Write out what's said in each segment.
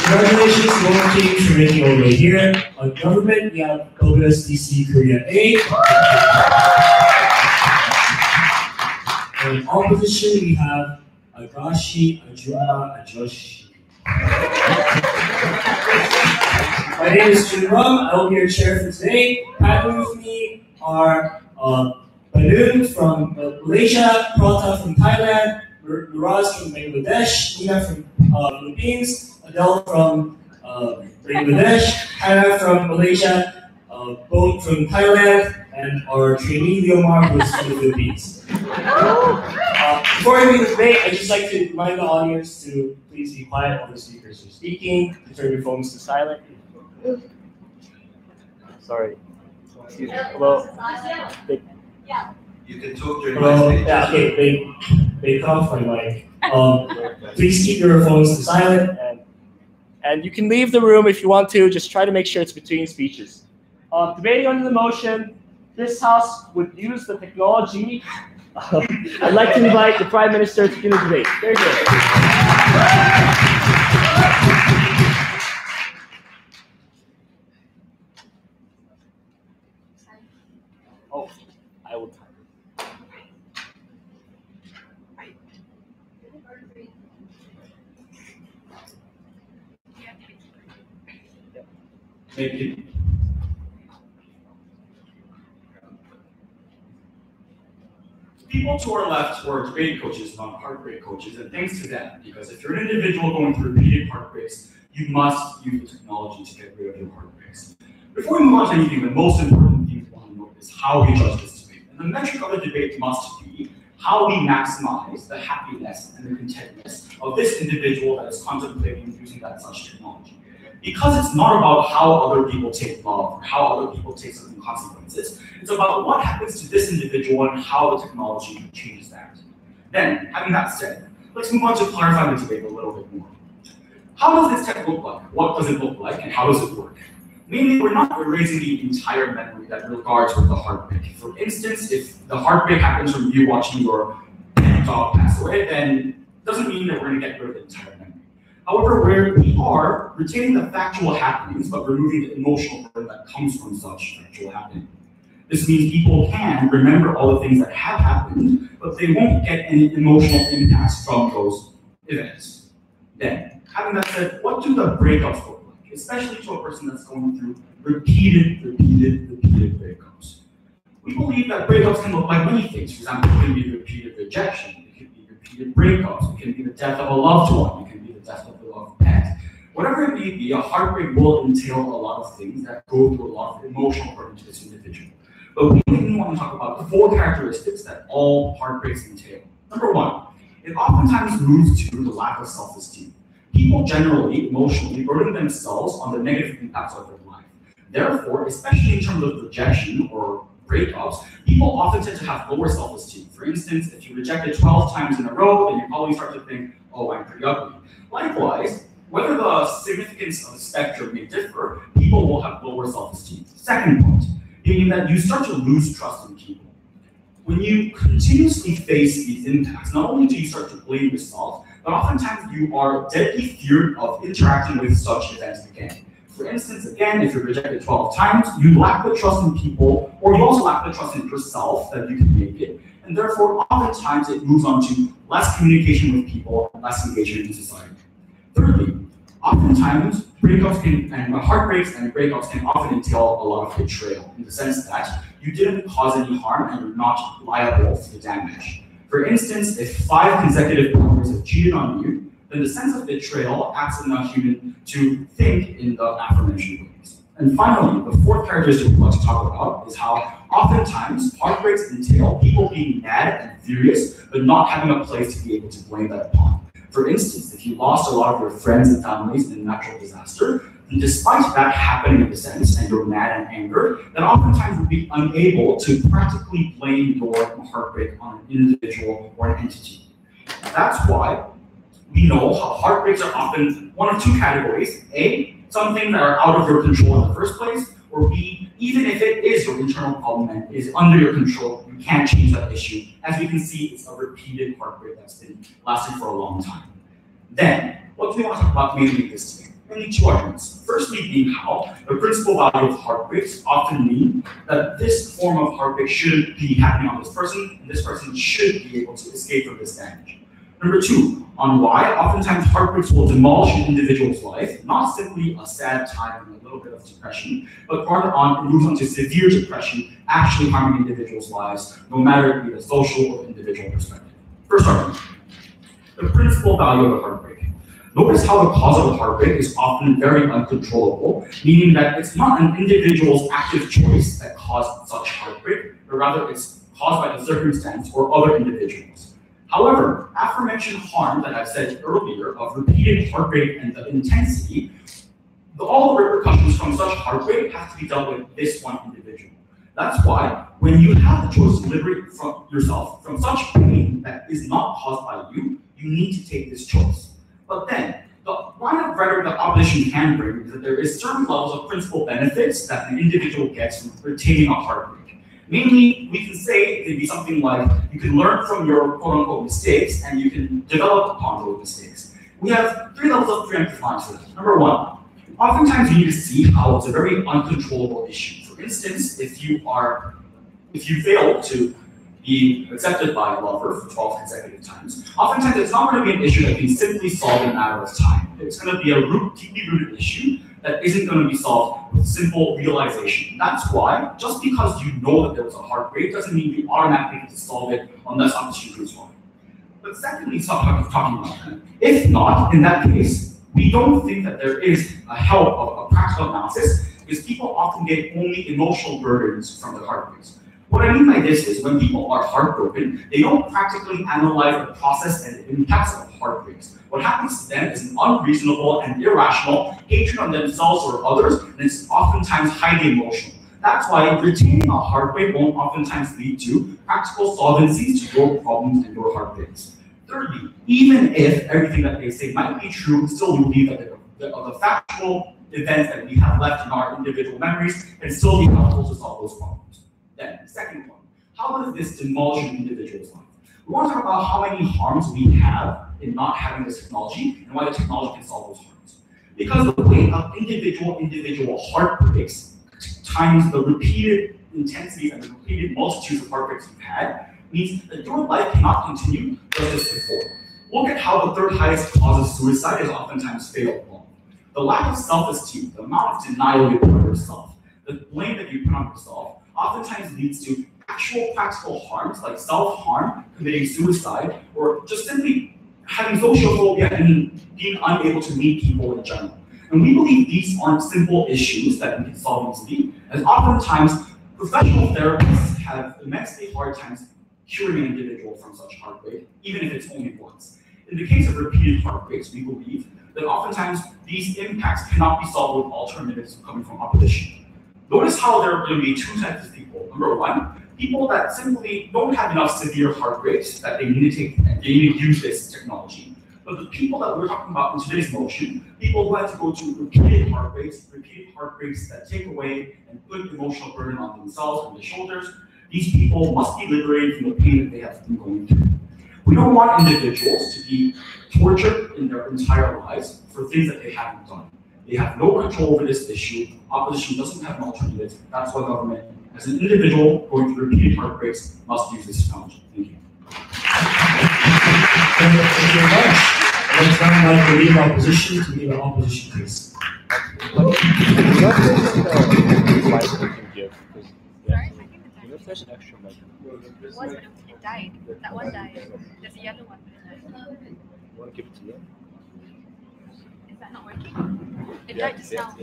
Congratulations to all teams for making all the way here. On government, we have Koga's DC Korea A. In opposition, we have Agashi, Ajuma, Ajoshi. My name is Jun Rum. I will be your chair for today. Paddling with me are Balloon from Malaysia, Prata from Thailand, Miraz from Bangladesh, Nina from Philippines, Adele from Bangladesh, Hannah from Malaysia, Boat from Thailand, and our trainee Leomar who is from the Philippines. Before I begin today, I'd just like to remind the audience to please be quiet while the speakers are speaking. Turn your phones to silent. Sorry. Excuse me. Hello. You can talk during my speech. Yeah, okay, they cut off my mic. Please keep your phones to silent, and you can leave the room if you want to. Just try to make sure it's between speeches. Debating on the motion, this House would use the technology. I'd like to invite the Prime Minister to begin the debate. Very good. Oh, I will time. Thank you. People to our left were debate coaches, not heartbreak coaches, and thanks to them, because if you're an individual going through repeated heartbreaks, you must use the technology to get rid of your heartbreaks. Before we move on to anything, the most important thing to want to know is how we judge this debate. And the metric of the debate must be how we maximize the happiness and the contentness of this individual that is contemplating using that such technology. Because it's not about how other people take love or how other people take certain consequences, it's about what happens to this individual and how the technology changes that. Then, having that said, let's move on to clarify the debate a little bit more. How does this tech look like? What does it look like, and how does it work? Mainly, we're not erasing the entire memory that regards with the heartbreak. For instance, if the heartbreak happens from you watching your pet dog pass away, then it doesn't mean that we're going to get rid of the entire memory. However, we are retaining the factual happenings, but removing the emotional burden that comes from such factual happening. This means people can remember all the things that have happened, but they won't get any emotional impacts from those events. Then, having that said, what do the breakups look like, especially to a person that's going through repeated breakups? We believe that breakups can look like many things. For example, it can be repeated rejection, it can be repeated breakups, it can be the death of a loved one, it can be the death of a loved pet. Whatever it may be, a heartbreak will entail a lot of things that go through a lot of emotional burden to this individual. But we mainly want to talk about the 4 characteristics that all heartbreaks entail. Number 1, it oftentimes moves to the lack of self-esteem. People generally, emotionally, burden themselves on the negative impacts of their life. Therefore, especially in terms of rejection or breakups, people often tend to have lower self-esteem. For instance, if you rejected 12 times in a row, then you probably start to think, oh, I'm pretty ugly. Likewise, whether the significance of the spectrum may differ, people will have lower self-esteem. Second point, meaning that you start to lose trust in people. When you continuously face these impacts, not only do you start to blame yourself, but oftentimes you are deadly feared of interacting with such events again. For instance, again, if you're rejected 12 times, you lack the trust in people, or you also lack the trust in yourself that you can make it. And therefore, oftentimes it moves on to less communication with people and less engagement in society. Thirdly, oftentimes heartbreaks and breakups can often entail a lot of betrayal in the sense that you didn't cause any harm and you're not liable for the damage. For instance, if 5 consecutive partners have cheated on you, then the sense of betrayal acts in a human to think in the aforementioned ways. And finally, the 4th characteristic we'd like to talk about is how oftentimes heartbreaks entail people being mad and furious, but not having a place to be able to blame that upon. For instance, if you lost a lot of your friends and families in a natural disaster, and despite that happening in a sense, and you're mad and angered, then oftentimes you'll be unable to practically blame your heartbreak on an individual or an entity. That's why we know how heartbreaks are often one of 2 categories. A, something that are out of your control in the first place, or B, even if it is your internal problem and is under your control, you can't change that issue. As we can see, it's a repeated heartbreak that's been lasting for a long time. Then, what do we want to talk about mainly this today? mainly two arguments. Firstly being how the principal value of heartbreaks often mean that this form of heartbreak shouldn't be happening on this person, and this person should be able to escape from this damage. Number two, on why oftentimes heartbreaks will demolish an individual's life, not simply a sad time and a little bit of depression, but rather on it moves on to severe depression, actually harming individuals' lives, no matter it be the social or individual perspective. First argument, the principal value of a heartbreak. Notice how the cause of a heartbreak is often very uncontrollable, meaning that it's not an individual's active choice that caused such heartbreak, but rather it's caused by the circumstance or other individuals. However, aforementioned harm that I said earlier of repeated heartbreak and the intensity, all the repercussions from such heartbreak have to be dealt with this one individual. That's why when you have the choice to liberate from yourself from such pain that is not caused by you, you need to take this choice. But then, the line of rhetoric that opposition can bring is that there is certain levels of principal benefits that an individual gets from retaining a heartbreak. Mainly, we can say it could be something like you can learn from your quote-unquote mistakes and you can develop upon those mistakes. We have three levels of preemptive lines for that. Number one, oftentimes you need to see how it's a very uncontrollable issue. For instance, if you fail to be accepted by a lover for 12 consecutive times, oftentimes it's not going to be an issue that can simply solve in a matter of time. It's going to be a deeply rooted issue that isn't going to be solved with simple realization. That's why, just because you know that there was a heartbreak doesn't mean you automatically get to solve it unless opposition proves wrong. But secondly, talking about that. If not, in that case, we don't think that there is a help of a practical analysis because people often get only emotional burdens from the heartbreaks. What I mean by this is when people are heartbroken, they don't practically analyze the process and the impacts of heartbreaks. What happens to them is an unreasonable and irrational hatred of themselves or others, and it's oftentimes highly emotional. That's why retaining a heartbreak won't oftentimes lead to practical solvencies to your problems and your heartbreaks. Thirdly, even if everything that they say might be true, still we believe that the factual events that we have left in our individual memories can still be helpful to solve those problems. Then, second one, how does this demolish an individual's life? We want to talk about how many harms we have in not having this technology and why the technology can solve those harms. Because the way of individual heartbreaks times the repeated intensities and the repeated multitudes of heartbreaks you've had means that your life cannot continue just as before. Look at how the third highest cause of suicide is oftentimes fatal love. The lack of self-esteem, the amount of denial you put on yourself, the blame that you put on yourself, oftentimes leads to actual practical harms like self-harm, committing suicide, or just simply having social phobia and being unable to meet people in general. And we believe these aren't simple issues that we can solve easily, as oftentimes professional therapists have immensely hard times curing an individual from such heartbreak, even if it's only once. In the case of repeated heartbreaks, we believe that oftentimes these impacts cannot be solved with alternatives coming from opposition. Notice how there are going to be two types of people. Number one, people that simply don't have enough severe heartbreaks that they need to use this technology. But the people that we're talking about in today's motion, people who have to go to repeated heartbreaks that take away and put emotional burden on themselves and their shoulders, these people must be liberated from the pain that they have been going through. We don't want individuals to be tortured in their entire lives for things that they haven't done. They have no control over this issue. Opposition doesn't have an alternative. That's why government, as an individual going through repeated heartbreaks, must use this technology. Thank you. Thank you very much. Let's now invite the leader of opposition to lead the opposition case. There's an extra measure. It died. That one died. There's the other one. You want to give it to me? Is that not working? It died just now.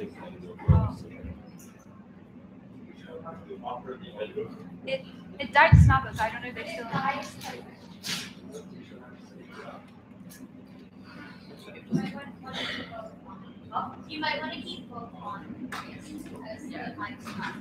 It died just now, so I don't know if they still have it. You might want to keep both on because the mic's not.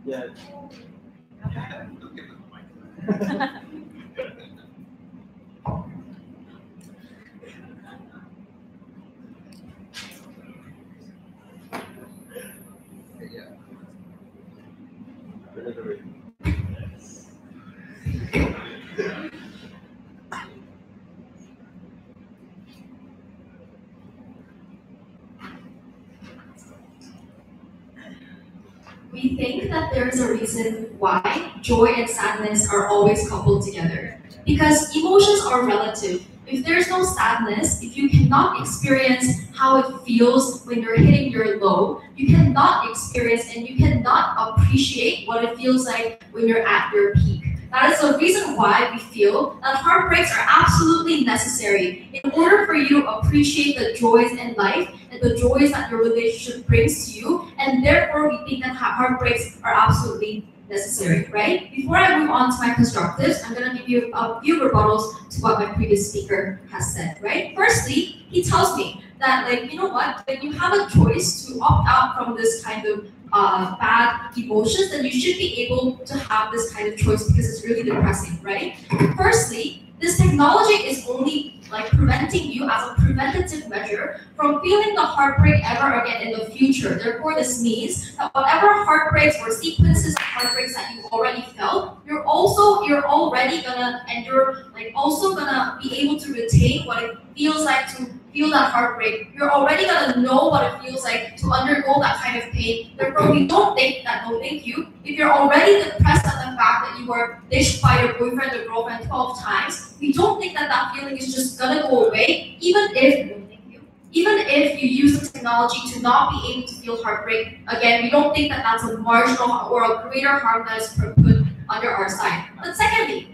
Yeah. We think that there is a reason why joy and sadness are always coupled together. Because emotions are relative. If there's no sadness, if you cannot experience how it feels when you're hitting your low, you cannot experience and you cannot appreciate what it feels like when you're at your peak. That is the reason why we feel that heartbreaks are absolutely necessary in order for you to appreciate the joys in life and the joys that your relationship brings to you, and therefore we think that heartbreaks are absolutely necessary, right? Before I move on to my constructives, I'm going to give you a few rebuttals to what my previous speaker has said, right? Firstly, he tells me that, like, you know what, when you have a choice to opt out from this kind of bad emotions, then you should be able to have this kind of choice because it's really depressing, right? Firstly, this technology is only like preventing you as a preventative measure from feeling the heartbreak ever again in the future. Therefore, this means that whatever heartbreaks or sequences of heartbreaks that you've already felt, you're already gonna, and you're like also gonna be able to retain what it feels like to feel that heartbreak. You're already gonna know what it feels like to undergo that kind of pain. Therefore, we don't think that, no thank you. If you're already depressed at the fact that you were ditched by your boyfriend or girlfriend 12 times, we don't think that that feeling is just gonna go away, even if you use the technology to not be able to feel heartbreak again. We don't think that that's a marginal or a greater harm that is put under our side. But secondly,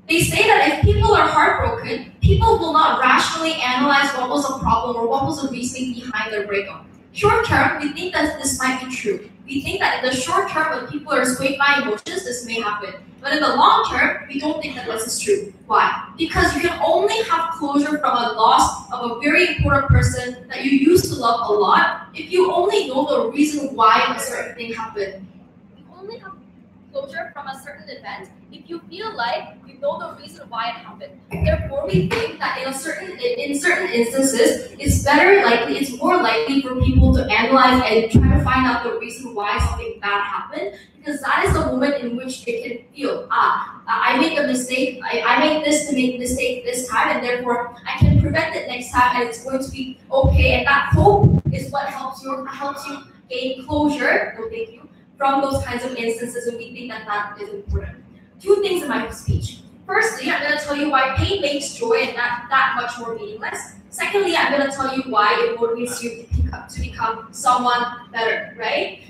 they say that if people are heartbroken, people will not rationally analyze what was the problem or what was the reasoning behind their breakup. Short term, we think that this might be true. We think that in the short term, when people are swayed by emotions, this may happen. But in the long term, we don't think that this is true. Why? Because you can only have closure from a loss of a very important person that you used to love a lot if you only know the reason why a certain thing happened. You only have closure from a certain event if you feel like you know the reason why it happened. Therefore, we think that in certain instances, it's more likely for people to analyze and try to find out the reason why something bad happened, because that is the moment in which they can feel, I made a mistake, I made this mistake this time, and therefore I can prevent it next time, and it's going to be okay. And that hope is what helps you gain closure. No, thank you. From those kinds of instances, and we think that that is important. Two things in my speech. Firstly, I'm going to tell you why pain makes joy and not that much more meaningless. Secondly, I'm going to tell you why it motivates you to become someone better, right?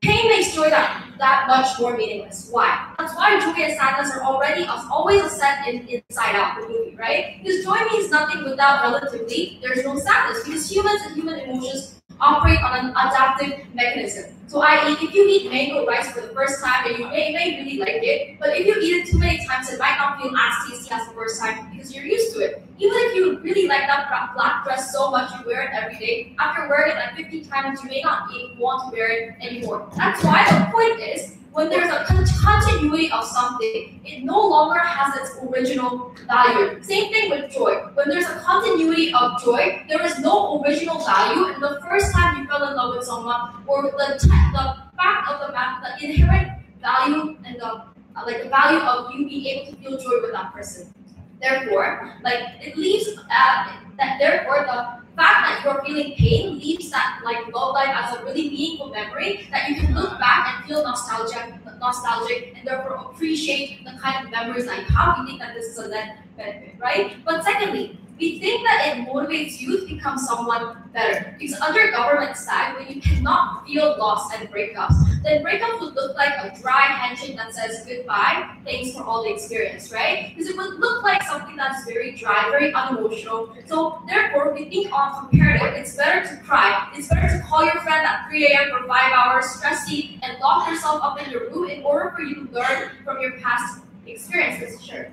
Pain makes joy that much more meaningless. Why? That's why joy and sadness are always a set in Inside Out, the movie, right? Because joy means nothing without relatively, there's no sadness, because humans and human emotions operate on an adaptive mechanism. So i.e., if you eat mango rice for the first time, and you may really like it, but if you eat it too many times, it might not feel as tasty as the first time because you're used to it. Even if you really like that black dress so much, you wear it every day, after wearing it like 50 times, you may not want to wear it anymore. That's why the point is, when there's a continuity of something, it no longer has its original value. Same thing with joy. When there's a continuity of joy, there is no original value, and the first time you fell in love with someone, or the fact of the inherent value and the value of you being able to feel joy with that person. Therefore, therefore the fact that you're feeling pain leaves that love life as a really meaningful memory that you can look back and feel nostalgic and therefore appreciate the kind of memories that you have. We think that this is a net benefit, right? But secondly, we think that it motivates you to become someone better. Because under government side, when you cannot feel loss and breakups, then breakups would look like a dry handshake that says goodbye, thanks for all the experience, right? Because it would look like something that's very dry, very unemotional. So therefore, we think on comparative, it's better to cry. It's better to call your friend at 3 a.m. for 5 hours, stressy, and lock yourself up in your room in order for you to learn from your past experiences. Sure.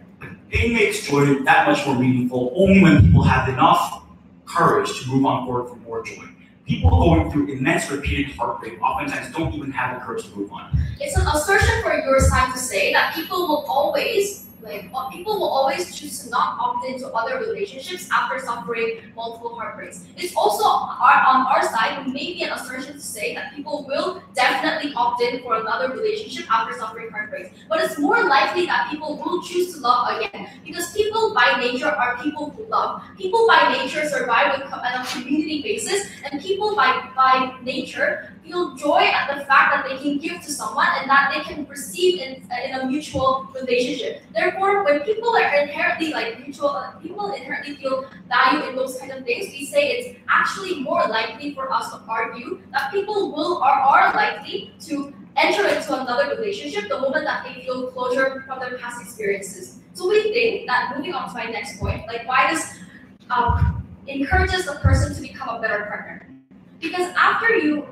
Pain makes joy that much more meaningful only when people have enough courage to move on forward for more joy. People going through immense repeated heartbreak oftentimes don't even have the courage to move on. It's an assertion for your side to say that people will always choose to not opt into other relationships after suffering multiple heartbreaks. It's also on our side, maybe an assertion to say that people will definitely opt in for another relationship after suffering heartbreaks. But it's more likely that people will choose to love again, because people by nature are people who love. People by nature survive on a community basis, and people by nature feel joy at the fact that they can give to someone and that they can receive in a mutual relationship. Therefore, when people are inherently people inherently feel value in those kind of things, we say it's actually more likely for us to argue that people are likely to enter into another relationship the moment that they feel closure from their past experiences. So we think that, moving on to my next point, like why this encourages the person to become a better partner. Because after you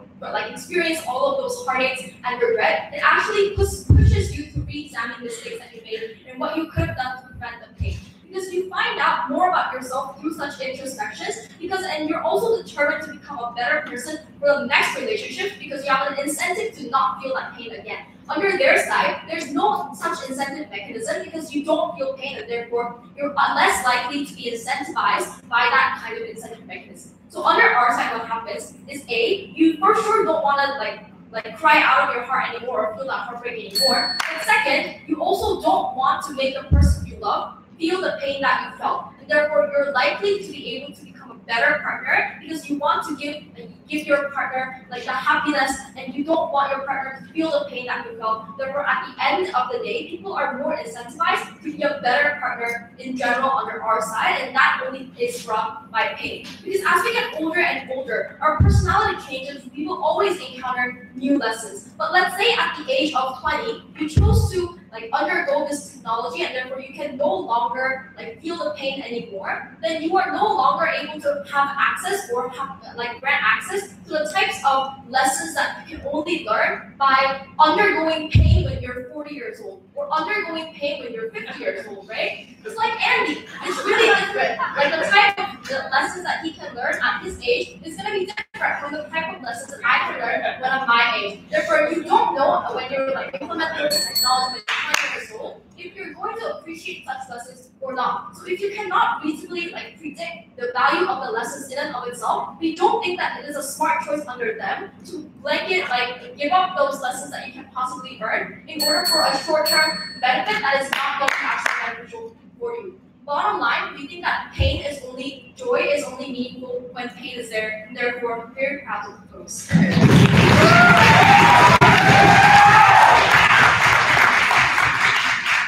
experience all of those heartaches and regret, it actually pushes you to re-examine mistakes that you made and what you could have done to prevent the pain. Because you find out more about yourself through such introspections, and you're also determined to become a better person for the next relationship because you have an incentive to not feel that pain again. Under their side, there's no such incentive mechanism because you don't feel pain, and therefore you're less likely to be incentivized by that kind of incentive mechanism. So under our side, what happens is you for sure don't want to cry out of your heart anymore or feel that heartbreak anymore. And second, you also don't want to make the person you love feel the pain that you felt. And therefore, you're likely to be able to become a better partner because you want to give your partner the happiness, and you don't want your partner to feel the pain that you felt. Therefore, at the end of the day, people are more incentivized to be a better partner in general under our side, and that only is brought by pain. Because as we get older and older, our personality changes. We will always encounter new lessons. But let's say at the age of 20, you chose to undergo this technology, and therefore you can no longer feel the pain anymore, then you are no longer able to have access or have grant access to the types of lessons that you can only learn by undergoing pain when you're 40 years old or undergoing pain when you're 50 years old, right? It's like Andy. It's really different. The type of the lessons that he can learn at his age is going to be different from the type of lessons that I can learn when I'm my age. Therefore, you don't know when you're implementing this technology when you're 20 years old if you're going to appreciate such lessons or not. So if you cannot reasonably predict the value of the lessons in and of itself, we don't think that it is a smart choice under them to blanket give up those lessons that you can possibly earn in order for a short-term benefit that is not going to be actually beneficial for you. Bottom line, we think that joy is only meaningful when pain is there, and therefore I'm very proud of those.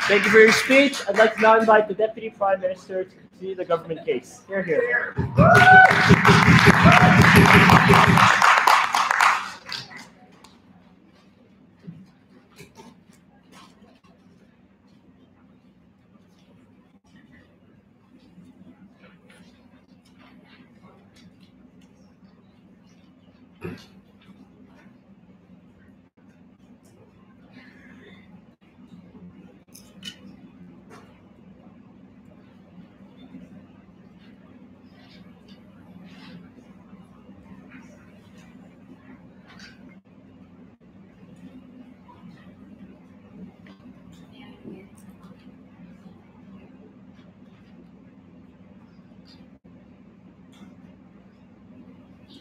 Thank you for your speech. I'd like to now invite the Deputy Prime Minister to continue the government case. Here.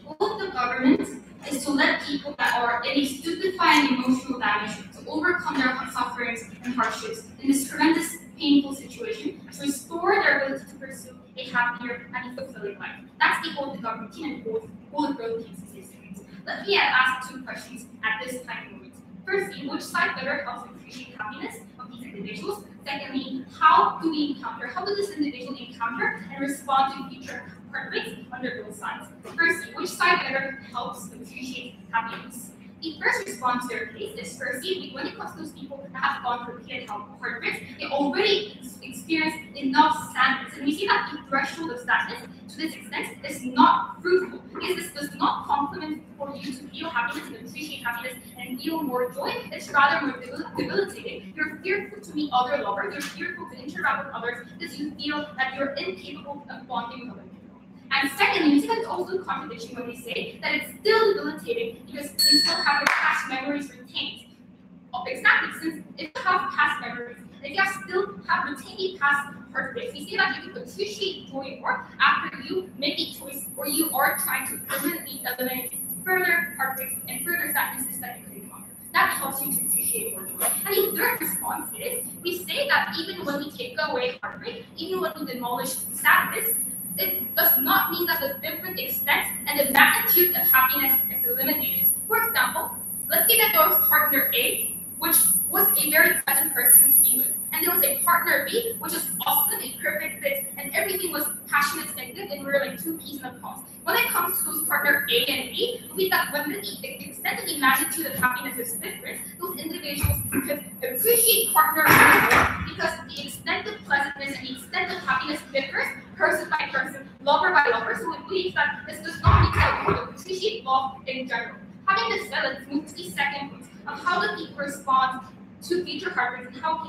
The goal of the government is to let people that are in a stupefying emotional damage to overcome their sufferings and hardships in this tremendous, painful situation, to restore their ability to pursue a happier and a fulfilling life. That's the goal of the government team and goal of growth teams in this. Let me ask two questions at this time moment. Firstly, which side better helps appreciate happiness of these individuals? Secondly, how do this individual encounter and respond to future heartbreaks under both sides? Firstly, which side better helps appreciate happiness? The first response to their case is firstly, when it comes to those people that have gone through repeated heartbreaks, they already experience enough sadness. And we see that the threshold of sadness to this extent is not fruitful, because this does not complement for you to feel happiness and appreciate happiness and feel more joy. It's rather more debilitating. You're fearful to meet other lovers, you're fearful to interact with others because you feel that you're incapable of bonding with other people. And secondly, we see that it's also a contradiction when we say that it's still debilitating because you still have your past memories retained. exactly, since if you have past memories, if you still have retained past heartbreaks, we say that you can appreciate joy more after you make a choice or you are trying to permanently eliminate further heartbreaks and further sadnesses that you could encounter. That helps you to appreciate more joy. And the third response is, we say that even when we take away heartbreak, even when we demolish sadness, it does not mean that the different extent and the magnitude of happiness is eliminated. For example, let's say that there was partner A, which was a very pleasant person to be with, and there was a partner B, which was awesome, a perfect fit, and everything was passionate and good, and we were like two peas in a pod. When it comes to those partner A and B, we that when the extent and the magnitude of happiness is different, those individuals could appreciate partner A because the extent of pleasantness and the extent of happiness differs person by person, lover by lover. So we believe that this does not mean that we appreciate love in general. Having this said, let's move to the second point of how do people respond to future heartbreaks and how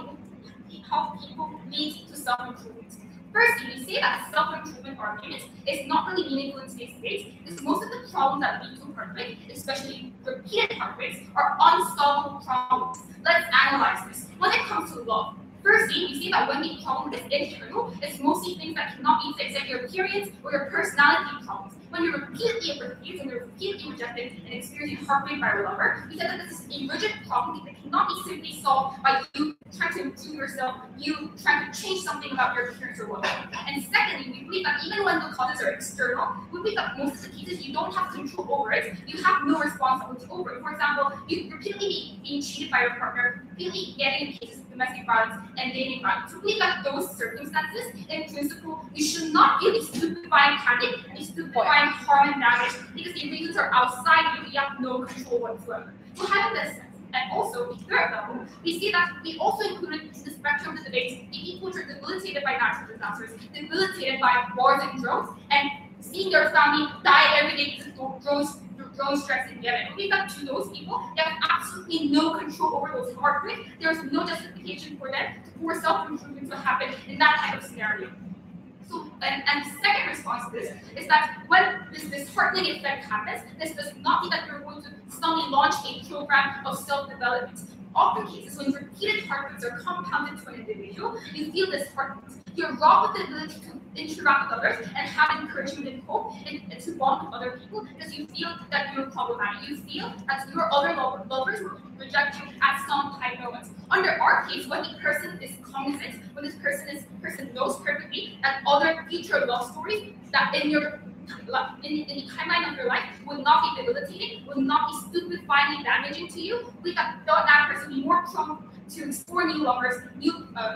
people lead to self-improvement. Firstly, we say that self-improvement argument is not really meaningful in today's stage because most of the problems that lead to heartbreak, especially repeated heartbreaks, are unsolvable problems. Let's analyze this. When it comes to love, firstly, we see that when the problem is internal, it's mostly things that cannot be fixed, like your appearance or your personality problems. When you're repeatedly refused and you're repeatedly rejected and experiencing heartbreak by your lover, we said that this is a rigid problem that cannot be simply solved by you trying to improve yourself, you trying to change something about your appearance or whatever. And secondly, we believe that even when the causes are external, we believe that most of the cases you don't have control over it, you have no responsibility over it. For example, you repeatedly being cheated by your partner, repeatedly getting in cases of domestic violence and dating violence. We believe that those circumstances, in principle, you should not give a stupefying candidate and a stupefying harm and damage because the reasons are outside you, you have no control whatsoever. So having this sense, and also the third level, we see that we also included in the spectrum of the debate the people which are debilitated by natural disasters, debilitated by wars and drones, and seeing their family die every day because drone strikes in Yemen. We got to those people, they have absolutely no control over those heartbreaks. There's no justification for them for self-improvement to happen in that type of scenario. So, and the second response to this is that when this heartening effect happens, this does not mean that you're going to suddenly launch a program of self-development. Often cases when repeated heartbreaks are compounded to an individual, you feel disheartened. You're robbed of the ability to interact with others and have encouragement and hope and to bond with other people because you feel that you're problematic. You feel that your other lovers will reject you at some time moment. Under our case, when the person is cognizant, when this person knows perfectly that other future love stories that in the timeline of your life would not be debilitating, would not be stupefyingly damaging to you, we thought that person be more prone to explore new lovers,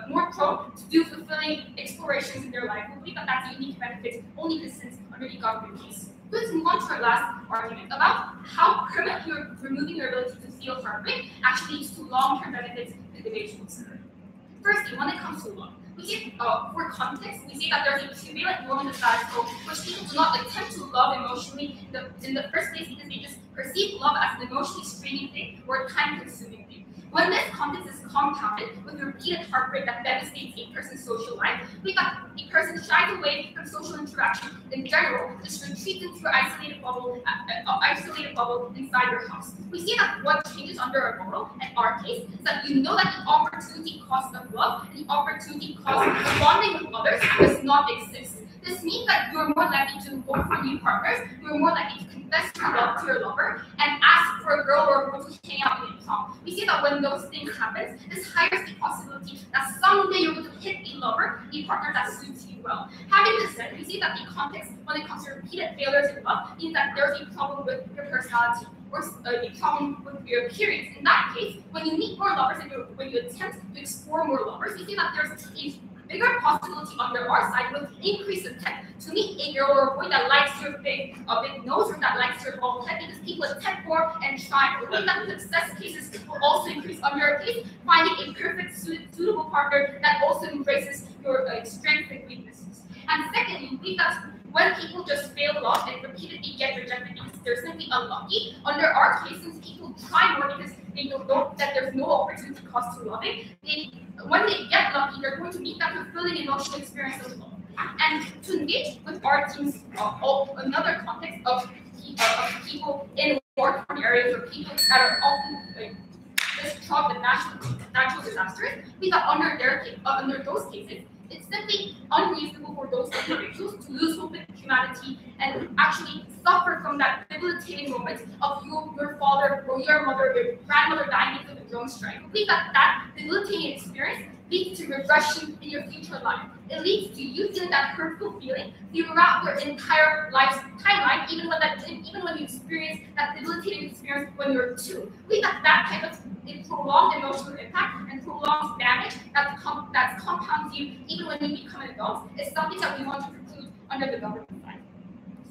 more prone to do fulfilling explorations in their life. We believe that that's a unique benefit only exists under the government case. Let's move on to our last argument about how permanently removing your ability to feel heartbreak actually leads to long-term benefits to individuals. Firstly, when it comes to love, we see, for context, we see that there's a prevalent norm in the status quo which people do not attempt to love emotionally in the first place because they just perceive love as an emotionally straining thing or a time-consuming thing. When this context is compounded with repeated heartbreak that devastates a person's social life, we got a person shies away from social interaction in general, just retreats into an isolated bubble inside your house. We see that what changes under our model, in our case, is that you know that the opportunity cost of love and the opportunity cost of bonding with others does not exist. This means that you're more likely to look for new partners, you're more likely to confess your love to your lover, and ask for a girl or a boy to hang out with you prom. We see that when those things happen, this hires the possibility that someday you're going to hit a lover, a partner that suits you well. Having this said, we see that the context when it comes to repeated failures in love means that there's a problem with your personality or a problem with your appearance. In that case, when you meet more lovers and when you attempt to explore more lovers, we see that there's a bigger possibility on our side with increased attempt to meet a girl or a boy that likes your big nose or that likes your bald head because people attempt more and try. We believe that the success cases will also increase on your case, finding a perfect suitable partner that also embraces your strengths and weaknesses. And secondly, we believe that when people just fail love and repeatedly get rejected because they're simply unlucky, under our case, since people try more because they know that there's no opportunity cost to loving, when they get lucky, they're going to meet that fulfilling emotional experience of love. And to engage with our teams, another context of people in war-torn areas or people that are often just chalk the natural disasters, we thought under those cases, it's simply unreasonable for those individuals to lose hope in humanity and actually suffer from that debilitating moment of your father or your mother, your grandmother dying because of a drone strike. We thought that debilitating experience leads to regression in your future life. It leads to you feeling that hurtful feeling throughout your entire life's timeline, even when you experience that debilitating experience when you're 2. We thought that type of prolonged emotional impact and prolonged damage that compounds you even when you become an adult is something that we want to preclude under the government side.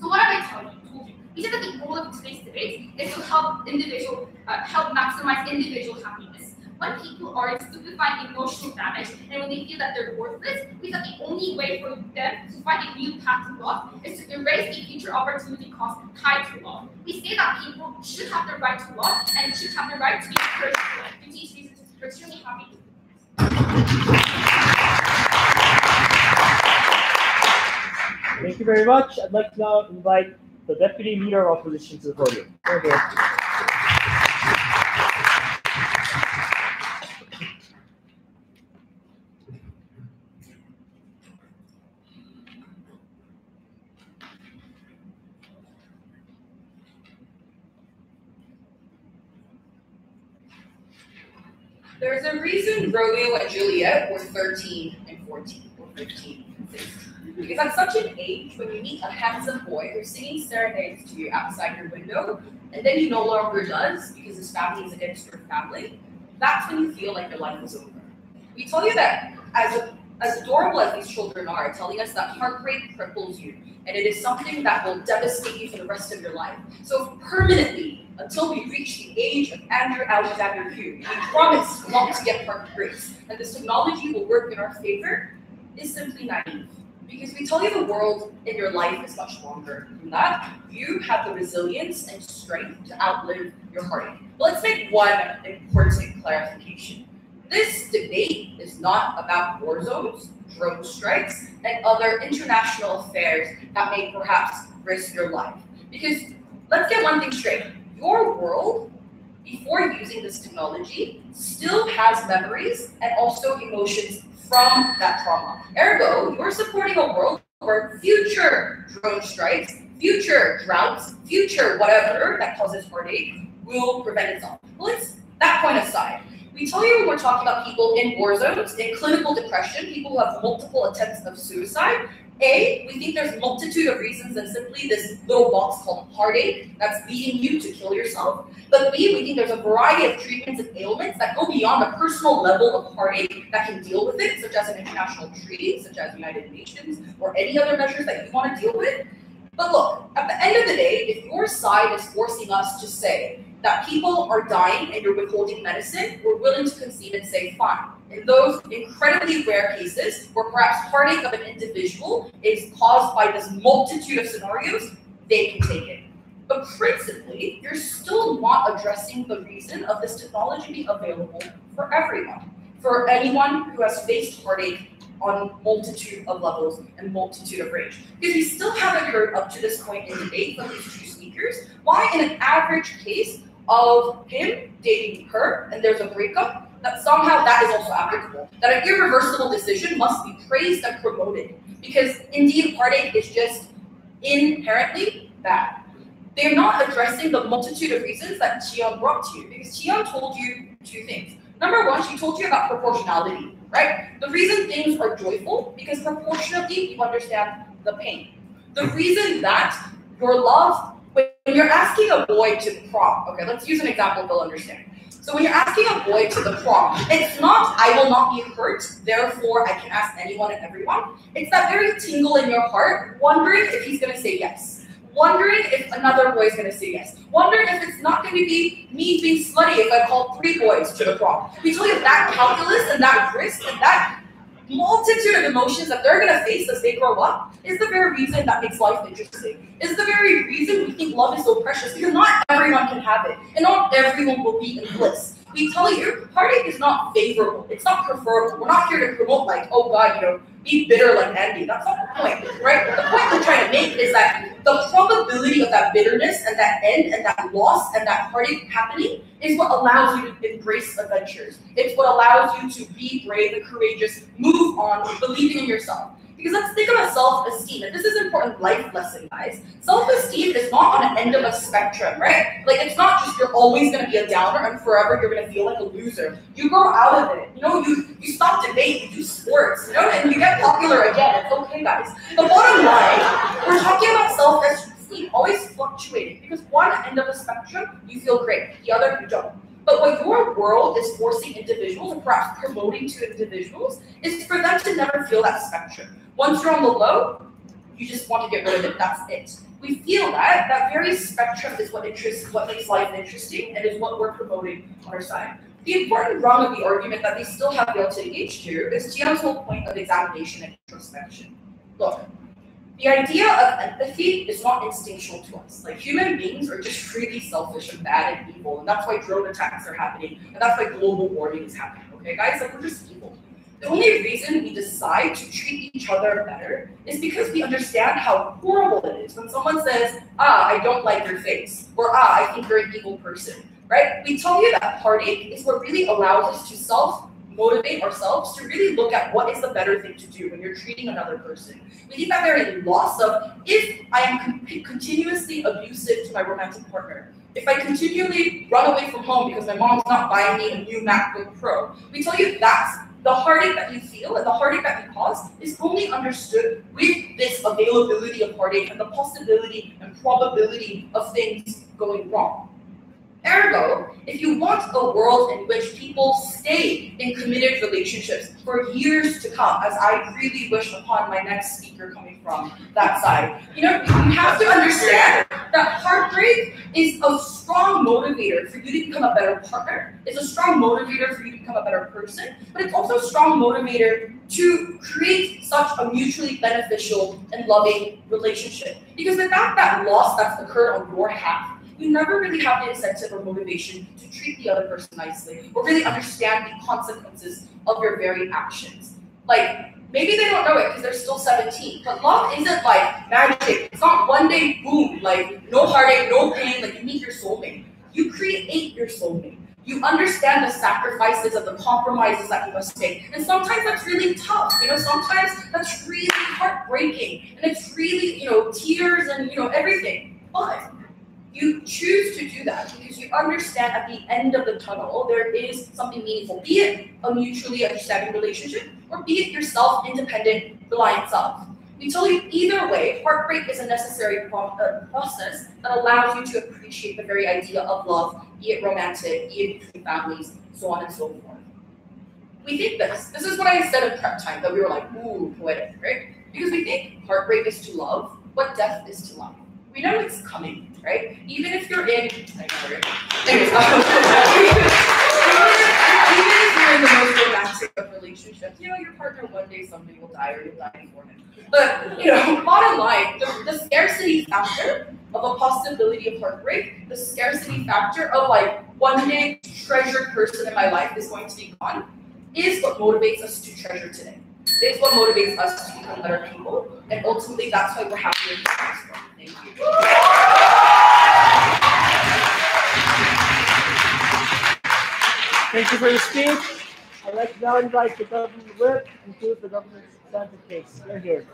So what have I told you? We said that the goal of today's debate is to help maximize individual happiness. When people are in stupefying emotional damage and when they feel that they're worthless, we thought the only way for them to find a new path to love is to erase the future opportunity cost tied to love. We say that people should have the right to love and should have the right to be encouraged to love. For these reasons, we're extremely happy. Thank you very much. I'd like to now invite the Deputy Leader of Opposition to the podium. Okay. There's a reason Romeo and Juliet were 13 and 14, or 15 and 16. Because at such an age, when you meet a handsome boy who's singing serenades to you outside your window, and then he no longer does because his family is against your family, that's when you feel like your life is over. We tell you that as adorable as these children are, telling us that heartbreak cripples you, and it is something that will devastate you for the rest of your life. So permanently, until we reach the age of Andrew Alexander Hugh, we promise not to get heartbreaks, and this technology will work in our favor, is simply naive. Because we tell you the world in your life is much longer than that. You have the resilience and strength to outlive your heartache. But let's make one important clarification. This debate is not about war zones, drone strikes, and other international affairs that may perhaps risk your life. Because let's get one thing straight. Your world, before using this technology, still has memories and also emotions from that trauma. Ergo, you're supporting a world where future drone strikes, future droughts, future whatever that causes heartache will prevent itself. Let's that point aside. We tell you when we're talking about people in war zones, in clinical depression, people who have multiple attempts of suicide. A, we think there's a multitude of reasons than simply this little box called heartache that's leading you to kill yourself. But B, we think there's a variety of treatments and ailments that go beyond the personal level of heartache that can deal with it, such as an international treaty, such as United Nations, or any other measures that you want to deal with. But look, at the end of the day, if your side is forcing us to say that people are dying and you're withholding medicine, we're willing to concede and say, fine. In those incredibly rare cases where perhaps heartache of an individual is caused by this multitude of scenarios, they can take it. But principally, you're still not addressing the reason of this technology being available for everyone, for anyone who has faced heartache on multitude of levels and multitude of range. Because we still haven't heard up to this point in debate from these two speakers why in an average case of him dating her and there's a breakup, that somehow that is also applicable. That an irreversible decision must be praised and promoted. Because indeed, heartache is just inherently bad. They're not addressing the multitude of reasons that Cheon brought to you. Because Cheon told you two things. Number one, she told you about proportionality, right? The reason things are joyful, because proportionately you understand the pain. The reason that your love, when you're asking a boy to prom, okay, let's use an example they'll understand. So when you're asking a boy to the prom, it's not, I will not be hurt, therefore I can ask anyone and everyone. It's that very tingle in your heart, wondering if he's gonna say yes. Wondering if another boy is gonna say yes. Wondering if it's not gonna be me being slutty if I call 3 boys to the prom. We tell you that calculus and that risk and that multitude of emotions that they're gonna face as they grow up is the very reason that makes life interesting. Is the very reason we think love is so precious, because not everyone can have it, and not everyone will be in bliss. We tell you heartache is not favorable. It's not preferable. We're not here to promote like, oh God, be bitter like Andy. That's not the point, right? The point we're trying to make is that the probability of that bitterness and that end and that loss and that heartache happening is what allows you to embrace adventures. It's what allows you to be brave and courageous, move on, believing in yourself. Because let's think about self-esteem. And this is an important life lesson, guys. Self-esteem is not on an end of a spectrum, right? Like, it's not just you're always going to be a downer and forever you're going to feel like a loser. You grow out of it. You stop debate, you do sports, and you get popular again. It's okay, guys. The bottom line, we're talking about self-esteem always fluctuating. Because one end of the spectrum, you feel great. The other, you don't. But what your world is forcing individuals, and perhaps promoting to individuals, is for them to never feel that spectrum. Once you're on the low, you just want to get rid of it. That's it. We feel that very spectrum is what makes life interesting, and is what we're promoting on our side. The important rung of the argument that they still have failed to engage to is Tian's whole point of examination and introspection. Look, the idea of empathy is not instinctual to us. Like, human beings are just freely selfish and bad and evil, and that's why drone attacks are happening, and that's why global warming is happening. Okay, guys, like, we're just evil. The only reason we decide to treat each other better is because we understand how horrible it is when someone says, I don't like your face, or I think you're an evil person, right? We tell you that heartache is what really allows us to self-motivate ourselves to really look at what is the better thing to do when you're treating another person. We need that very loss of, if I am continuously abusive to my romantic partner, if I continually run away from home because my mom's not buying me a new MacBook Pro, we tell you that's the heartache that you feel and the heartache that you cause is only understood with this availability of heartache and the possibility and probability of things going wrong. Ergo, if you want a world in which people stay in committed relationships for years to come, as I really wish upon my next speaker coming from that side, you have to understand that heartbreak is a strong motivator for you to become a better partner. It's a strong motivator for you to become a better person, but it's also a strong motivator to create such a mutually beneficial and loving relationship. Because without that loss that's occurred on your half, you never really have the incentive or motivation to treat the other person nicely or really understand the consequences of your very actions. Like, maybe they don't know it because they're still 17, but love isn't like magic. It's not one day, boom, like no heartache, no pain, like you meet your soulmate. You create your soulmate. You understand the sacrifices and the compromises that you must take. And sometimes that's really tough. Sometimes that's really heartbreaking. And it's really, tears and, everything. But you choose to do that because you understand at the end of the tunnel there is something meaningful, be it a mutually understanding relationship or be it your self-independent, reliant self. We tell you either way, heartbreak is a necessary process that allows you to appreciate the very idea of love, be it romantic, be it between families, so on and so forth. We think this is what I said in prep time, that we were like, ooh, poetic, right? Because we think heartbreak is to love what death is to love. We know it's coming, right? Even if you're in, even if you're in the most romantic of relationships, your partner one day somebody will die or you'll die before him. But bottom line, the scarcity factor of a possibility of heartbreak, the scarcity factor of like one day treasured person in my life is going to be gone, is what motivates us to treasure today. It's what motivates us to become better people, and ultimately that's why we're happy in this one. Thank you. Thank you for your speech. I'd like to now invite the government whip and two of the government's substantive case. You're here.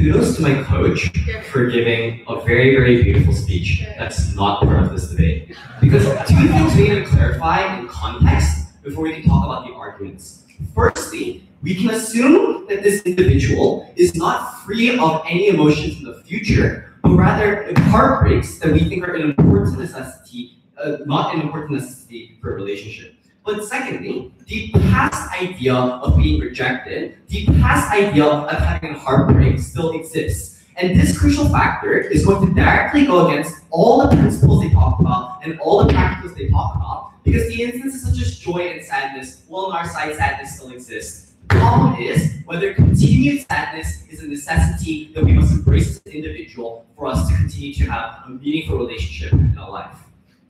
kudos to my coach for giving a very, very beautiful speech that's not part of this debate. Because two things we need to clarify in context before we can talk about the arguments. Firstly, we can assume that this individual is not free of any emotions in the future, but rather heartbreaks that we think are an important necessity, not an important necessity for a relationship. But secondly, the past idea of being rejected, the past idea of having a heartbreak still exists. And this crucial factor is going to directly go against all the principles they talk about and all the practices they talk about, because the instances such as joy and sadness, well, on our side, sadness still exists. The problem is whether continued sadness is a necessity that we must embrace as an individual for us to continue to have a meaningful relationship in our life.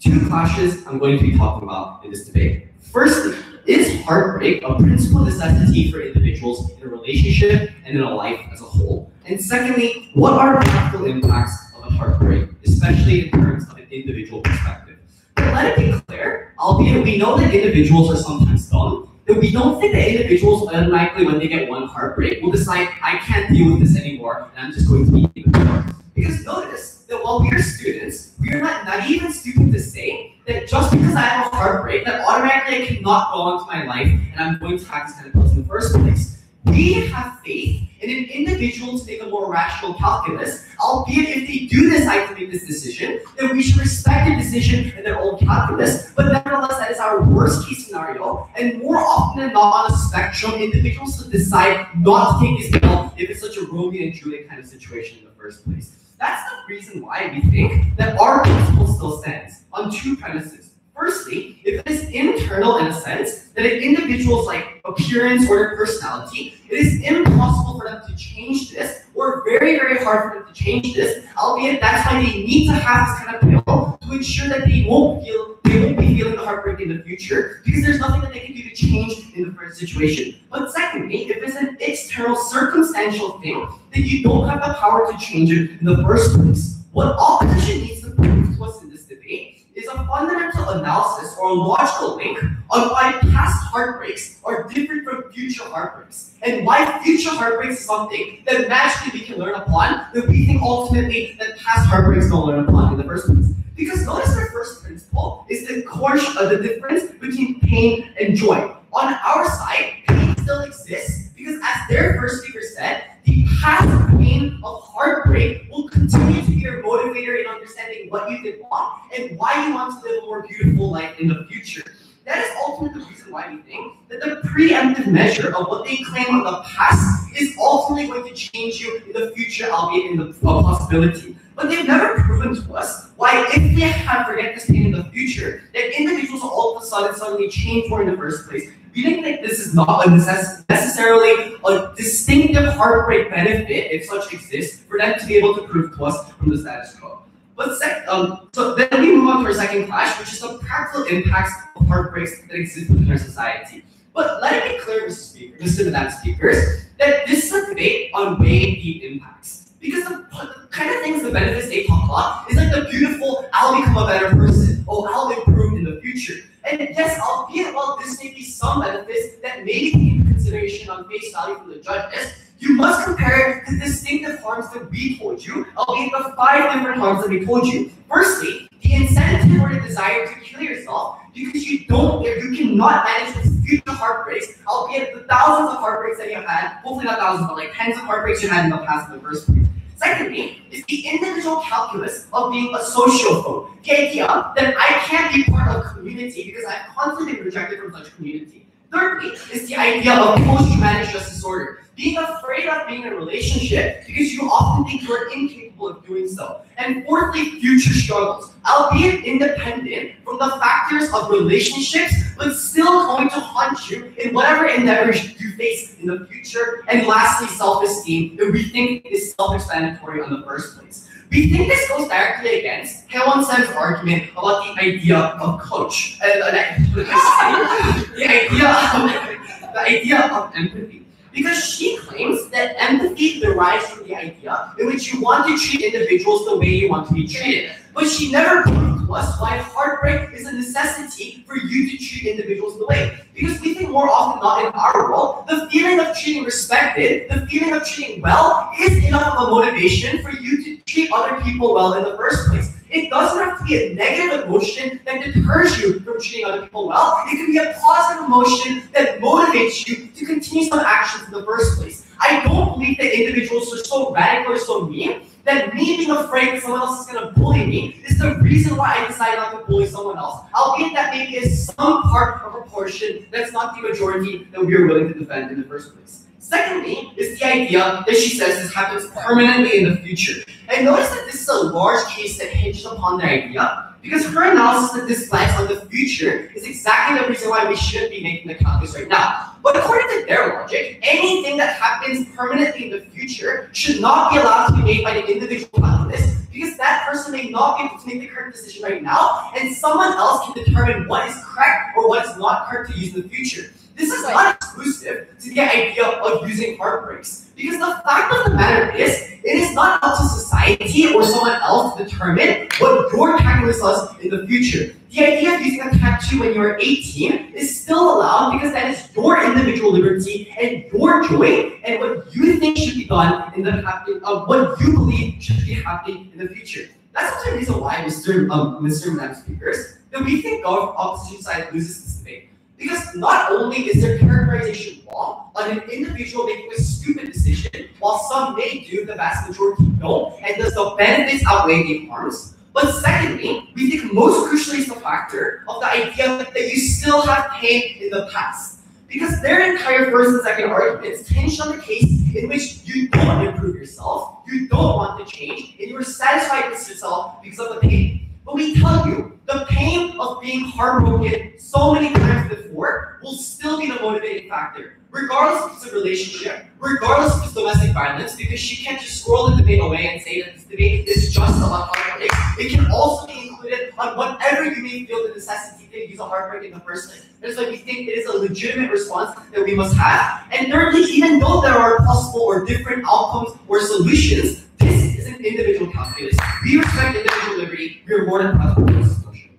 Two clashes I'm going to be talking about in this debate. Firstly, is heartbreak a principal necessity for individuals in a relationship and in a life as a whole? And secondly, what are practical impacts of a heartbreak, especially in terms of an individual perspective? But let it be clear, albeit we know that individuals are sometimes dumb, that we don't think that individuals automatically, when they get one heartbreak, will decide, I can't deal with this anymore, and I'm just going to be even more. Because notice that while we are students, we are not naive and stupid to say that just because I have a heartbreak, that automatically I cannot go on to my life and I'm going to have this kind of person in the first place. We have faith in an individual to make a more rational calculus, albeit if they do decide to make this decision, then we should respect their decision and their own calculus, but nevertheless that is our worst case scenario, and more often than not on a spectrum, individuals will decide not to take this pill if it's such a Romeo and Juliet kind of situation in the first place. That's the reason why we think that our principle still stands on two premises. Firstly, if it is internal in a sense that an individual's appearance or their personality, it is impossible for them to change this, or very, very hard for them to change this, albeit that's why they need to have this kind of pill to ensure that they won't be feeling the heartbreak in the future, because there's nothing that they can do to change in the first situation. But secondly, if it's an external circumstantial thing, then you don't have the power to change it in the first place. What opposition needs to prove to us in this debate is a fundamental analysis or a logical link on why past heartbreaks are different from future heartbreaks, and why future heartbreaks is something that magically we can learn upon that we think ultimately that past heartbreaks don't learn upon in the first place. Because notice our first principle is the difference between pain and joy. On our side, pain still exists because, as their first speaker said, the past pain of heartbreak will continue to be your motivator in understanding what you did wrong and why you want to live a more beautiful life in the future. That is ultimately the reason why we think that the preemptive measure of what they claim in the past is ultimately going to change you in the future, albeit in the possibility. But they've never proven to us why, if they have forget this pain in the future, that individuals will all of a sudden suddenly change more in the first place. We think that this is not necessarily a distinctive heartbreak benefit, if such exists, for them to be able to prove to us from the status quo. But so then we move on to our second clash, which is the practical impacts of heartbreaks that exist within our society. But let it be clear, Mr. and Madam Speakers, that this is a debate on weighing the impacts. Because the kind of things, the benefits they talk about is like the beautiful, I'll become a better person, or I'll improve in the future. And yes, albeit while this may be some benefits that may be taken into consideration on face value from the judges, you must compare the distinctive harms that we told you, albeit the 5 different harms that we told you. Firstly, the incentive or the desire to kill yourself because you cannot manage with future heartbreaks, albeit the thousands of heartbreaks that you have had, hopefully not thousands, but like tens of heartbreaks you had in the past in the first place. Secondly, is the individual calculus of being a sociophobe. The idea that I can't be part of a community because I've constantly been rejected from such a community. Thirdly, is the idea of post-traumatic stress disorder. Being afraid of being in a relationship because you often think you are incapable of doing so. And fourthly, future struggles, albeit independent from the factors of relationships, but still going to haunt you in whatever endeavors you face in the future. And lastly, self-esteem, that we think is self-explanatory in the first place. We think this goes directly against Hyeon-sam's argument about the idea of coach, the idea of empathy. Because she claims that empathy derives from the idea in which you want to treat individuals the way you want to be treated. but she never proved to us why heartbreak is a necessity for you to treat individuals the way. Because we think more often than not in our world, the feeling of treating respected, the feeling of treating well, is enough of a motivation for you to treat other people well in the first place. It doesn't have to be a negative emotion that deters you from treating other people well. It can be a positive emotion that motivates you to continue some actions in the first place. I don't believe that individuals are so radical or so mean that me being afraid that someone else is going to bully me is the reason why I decide not to bully someone else. Albeit that maybe is some part or proportion that's not the majority that we are willing to defend in the first place. Secondly, is the idea that she says this happens permanently in the future. And notice that this is a large case that hinges upon the idea, because her analysis that this flags on the future is exactly the reason why we shouldn't be making the calculus right now. But according to their logic, anything that happens permanently in the future should not be allowed to be made by the individual calculus, because that person may not be able to make the correct decision right now, and someone else can determine what is correct or what is not correct to use in the future. This is not exclusive to the idea of using heartbreaks, because the fact of the matter is, it is not up to society or someone else to determine what your calculus does in the future. The idea of using a tattoo when you're 18 is still allowed because that is your individual liberty and your joy and what you think should be done in the what you believe should be happening in the future. That's also the reason why Mr. Madam Speakers, that we think opposition side loses this debate. Because not only is their characterization wrong on an individual making a stupid decision, while some may do, the vast majority don't, and does the benefits outweigh the harms, but secondly, we think most crucially is the factor of the idea that you still have pain in the past. Because their entire first and second arguments hinge on the case in which you don't improve yourself, you don't want to change, and you are satisfied with yourself because of the pain. But we tell you, the pain of being heartbroken so many times before will still be the motivating factor. Regardless if it's a relationship, regardless if it's domestic violence, because she can't just scroll the debate away and say that this debate is just about heartbreak. It can also be included on whatever you may feel the necessity to use a heartbreak in the first place. That's why we think it is a legitimate response that we must have. And thirdly, even though there are possible or different outcomes or solutions, this is an individual calculus. We respect individual liberty. We are more than proud of this discussion.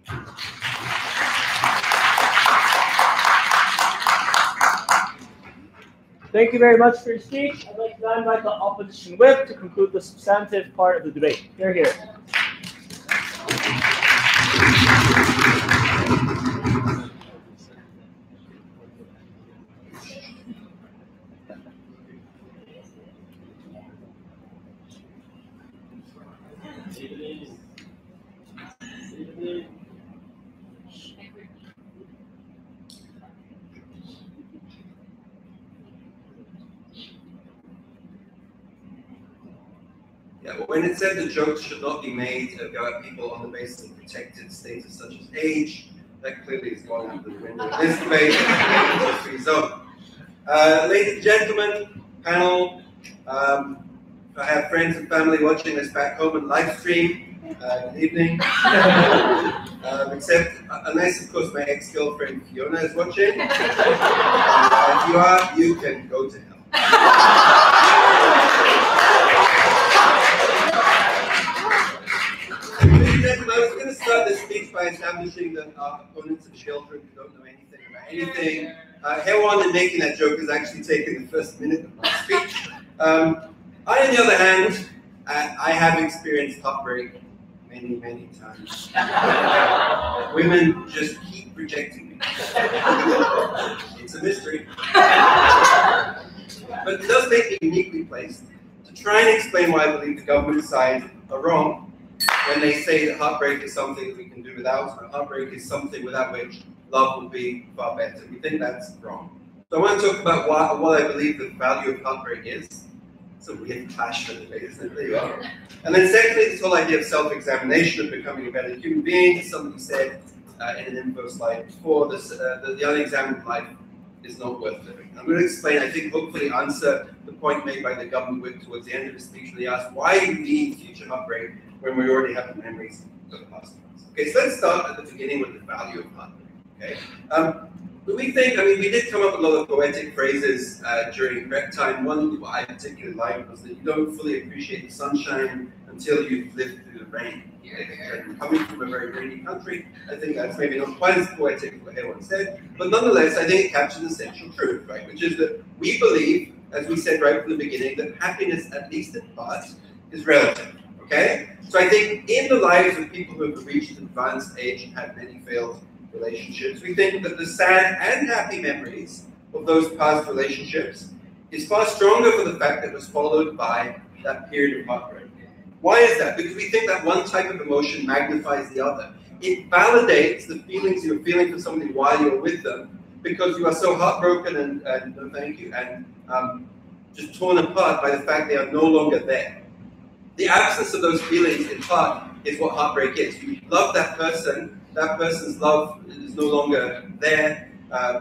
Thank you very much for your speech. I'd like to now invite the opposition whip to conclude the substantive part of the debate. Here, here. Yeah, but when it said the jokes should not be made about people on the basis of protected status such as age, that clearly is going out the window. This debate is free zone. Ladies and gentlemen, panel, I have friends and family watching this back home on live stream. Good evening. Except, unless of course my ex-girlfriend Fiona is watching. If you are, you can go to hell. I was going to start the speech by establishing that our opponents are children who don't know anything about anything. Hewan in making that joke is actually taking the first minute of my speech. I, on the other hand, I have experienced heartbreak many, many times. Women just keep rejecting me. It's a mystery. But it does make me uniquely placed to try and explain why I believe the government side are wrong when they say that heartbreak is something that we can do without, and heartbreak is something without which love will be far better. We think that's wrong. So I want to talk about what I believe the value of heartbreak is. So we have clash for the debate, isn't it? There you are. And then secondly, this whole idea of self-examination of becoming a better human being, as somebody said in an info slide before, the unexamined life is not worth living. I'm going to explain, I think, hopefully answer the point made by the government whip towards the end of the speech when they asked, why do we need future heartbreak when we already have the memories of the past? Okay, so let's start at the beginning with the value of heartbreak. Okay, But we think, I mean, we did come up with a lot of poetic phrases during prep time. One I particularly liked was that you don't fully appreciate the sunshine until you've lived through the rain. And coming from a very rainy country, I think that's maybe not quite as poetic as what everyone said, but nonetheless, I think it captures an essential truth, right? Which is that we believe, as we said right from the beginning, that happiness, at least in part, is relative. Okay? So I think in the lives of people who have reached advanced age and had many failed relationships, we think that the sad and happy memories of those past relationships is far stronger for the fact that it was followed by that period of heartbreak. Why is that? Because we think that one type of emotion magnifies the other. It validates the feelings you're feeling for somebody while you're with them, because you are so heartbroken and no thank you, and just torn apart by the fact they are no longer there. The absence of those feelings, in part, is what heartbreak is. You love that person's love is no longer there.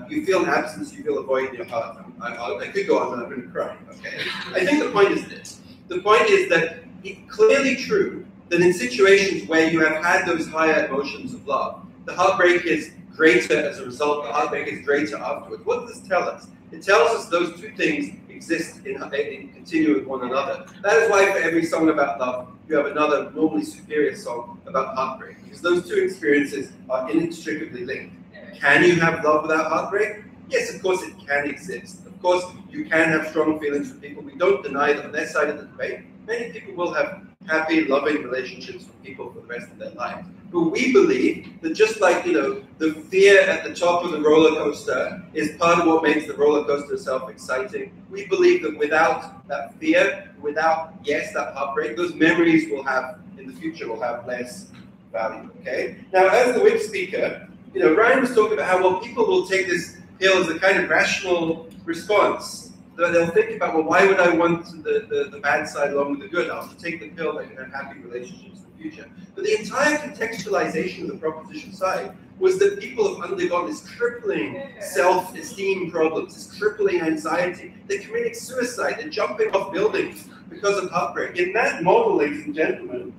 You feel an absence, you feel a void in your heart. I could go on, but I'm going to cry. Okay. I think the point is this. The point is that it's clearly true that in situations where you have had those higher emotions of love, the heartbreak is greater as a result. The heartbreak is greater afterwards. What does this tell us? It tells us those two things exist in continuum with one another. That is why for every song about love, you have another normally superior song about heartbreak, because those two experiences are inextricably linked. Can you have love without heartbreak? Yes, of course it can exist. Of course, you can have strong feelings for people. We don't deny that on their side of the debate, many people will have happy, loving relationships with people for the rest of their lives. But we believe that just like, the fear at the top of the roller coaster is part of what makes the roller coaster itself exciting, we believe that without that fear, without, yes, that heartbreak, those memories in the future will have less value, okay? Now, as the whip speaker, Ryan was talking about how, well, people will take this pill as a kind of rational response. They'll think about, well, why would I want the bad side along with the good? I'll just take the pill that can have happy relationships in the future. But the entire contextualization of the proposition side was that people have undergone this crippling self-esteem problems, this crippling anxiety. They're committing suicide. They're jumping off buildings because of heartbreak. In that model, ladies and gentlemen,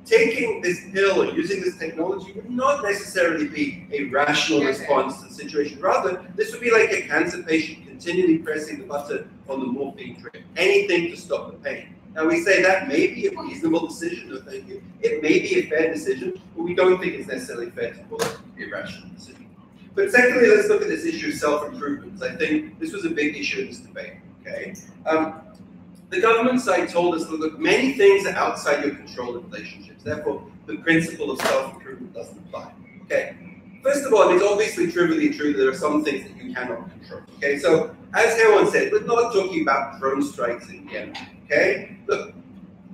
taking this pill or using this technology would not necessarily be a rational response to the situation. Rather, this would be like a cancer patient continually pressing the button on the morphine drip. Anything to stop the pain. Now we say that may be a reasonable decision, no thank you. It may be a fair decision, but we don't think it's necessarily fair to call it a rational decision. But secondly, let's look at this issue of self-improvement. I think this was a big issue in this debate, okay? The government side told us that, look, many things are outside your control in relationships. Therefore, the principle of self-improvement doesn't apply. Okay. First of all, it's obviously trivially true that there are some things that you cannot control. Okay. So, as Herwan said, we're not talking about drone strikes in Yemen. Okay. Look,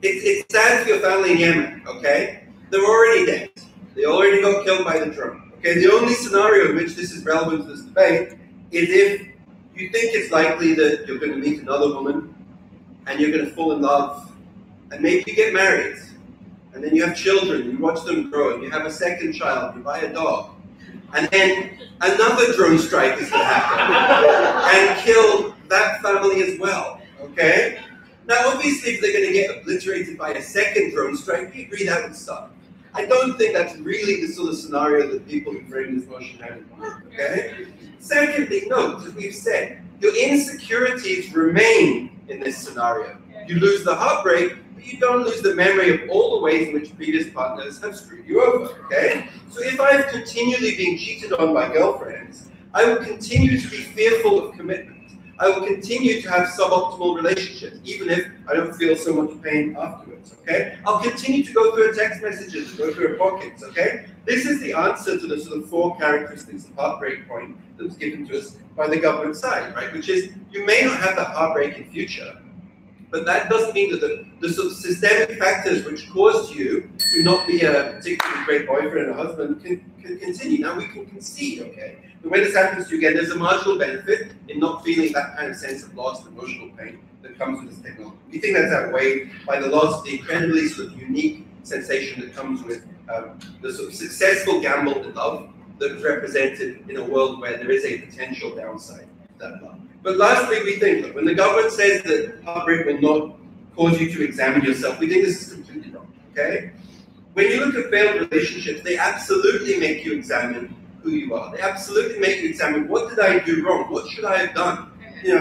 it's sad for your family in Yemen. Okay. They're already dead. They already got killed by the drone. Okay. The only scenario in which this is relevant to this debate is if you think it's likely that you're going to meet another woman and you're going to fall in love, and maybe you get married, and then you have children, you watch them grow, and you have a second child, you buy a dog, and then another drone strike is going to happen and kill that family as well, okay? Now, obviously, if they're going to get obliterated by a second drone strike, we agree that would suck. I don't think that's really the sort of scenario that people who frame this motion have in mind, okay? Secondly, note, as we've said, your insecurities remain in this scenario. You lose the heartbreak, but you don't lose the memory of all the ways in which previous partners have screwed you over, okay? So if I've continually been cheated on by girlfriends, I will continue to be fearful of commitment. I will continue to have suboptimal relationships, even if I don't feel so much pain afterwards, okay? I'll continue to go through her text messages, go through her pockets, okay? This is the answer to the sort of 4 characteristics of heartbreak point that was given to us by the government side, right? Which is, you may not have that heartbreak in future, but that doesn't mean that the sort of systemic factors which caused you to not be a particularly great boyfriend or husband can continue. Now we can concede, okay? But when this happens to you again, there's a marginal benefit in not feeling that kind of sense of loss and emotional pain that comes with this technology. We think that's outweighed by the loss, the incredibly sort of unique sensation that comes with the sort of successful gamble in love that is represented in a world where there is a potential downside to that love. But lastly, we think that when the government says that heartbreak will not cause you to examine yourself, we think this is completely wrong, okay? When you look at failed relationships, they absolutely make you examine who you are. They absolutely make you examine, what did I do wrong? What should I have done?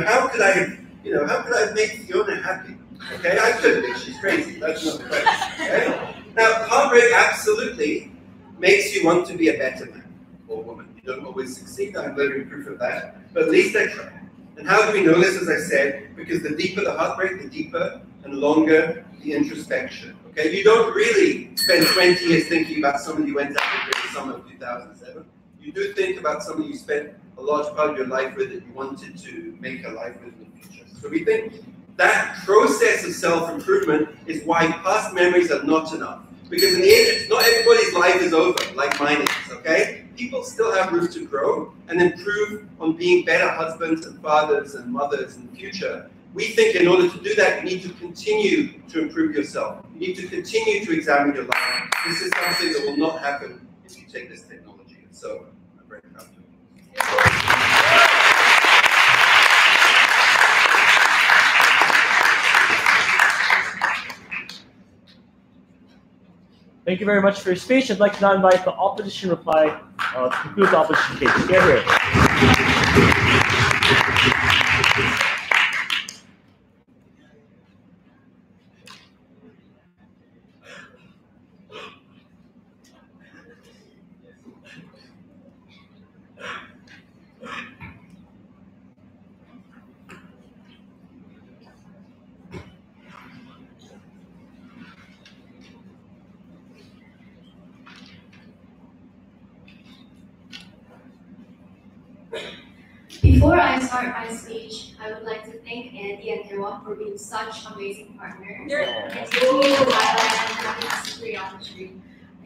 How could I have made Fiona happy? Okay, I couldn't. She's crazy. That's not the question. Okay? Now, heartbreak absolutely makes you want to be a better man or woman. You don't always succeed. I'm living proof of that. But at least I try. And how do we know this, as I said? Because the deeper the heartbreak, the deeper and longer the introspection. Okay, you don't really spend 20 years thinking about someone you went out with in the summer of 2007. You do think about someone you spent a large part of your life with that you wanted to make a life with in the future. So we think that process of self-improvement is why past memories are not enough. Because in the end, not everybody's life is over, like mine is, okay? People still have room to grow and improve on being better husbands and fathers and mothers in the future. We think in order to do that, you need to continue to improve yourself. You need to continue to examine your life. This is something that will not happen if you take this technology. So I'm very proud of it. Thank you very much for your speech. I'd like to now invite the opposition reply to conclude the opposition case. Here. Before I start my speech, I would like to thank Andy and Ewa for being such amazing partners. And taking me to Thailand and having this great opportunity.